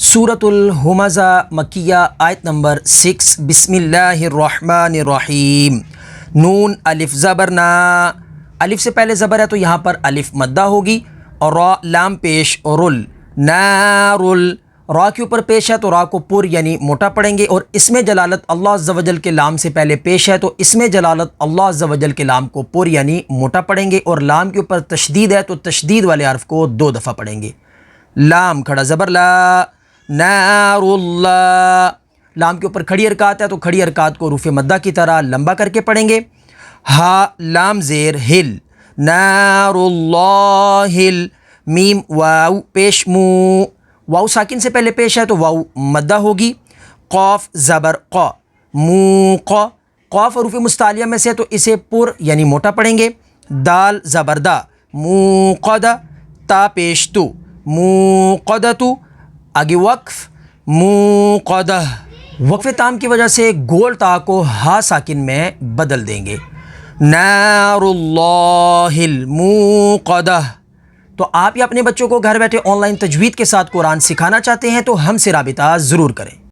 سورۃ الہمزہ مکیہ آیت نمبر 6 بسم اللہ الرحمن الرحیم نون الف زبر نا، الف سے پہلے زبر ہے تو یہاں پر الف مدہ ہوگی، اور را لام پیش رل، نارل را کے اوپر پیش ہے تو را کو پر یعنی موٹا پڑھیں گے، اور اس میں جلالت اللہ عز و جل کے لام سے پہلے پیش ہے تو اس میں جلالت اللہ عز و جل کے لام کو پر یعنی موٹا پڑھیں گے، اور لام کے اوپر تشدید ہے تو تشدید والے حرف کو 2 دفعہ پڑھیں گے۔ لام کھڑا زبر لا، نار اللہ، لام کے اوپر کھڑی حرکات ہے تو کھڑی حرکات کو حروف مدہ کی طرح لمبا کر کے پڑھیں گے۔ ہا لام زیر ہل، نار اللہ ہل، میم واو پیش مو، واو ساکن سے پہلے پیش ہے تو واو مدہ ہوگی۔ قاف زبر قا، مو قا، قاف حروف مستعلیہ میں سے تو اسے پر یعنی موٹا پڑھیں گے۔ دال زبر دا، مو قدا، تا پیش تو، مو قدتو، آگے وقف، مو قدہ، وقف تام کی وجہ سے گول تا کو ہا ساکن میں بدل دیں گے۔ نار اللہ الموقدہ۔ تو آپ یا اپنے بچوں کو گھر بیٹھے آن لائن تجوید کے ساتھ قرآن سکھانا چاہتے ہیں تو ہم سے رابطہ ضرور کریں۔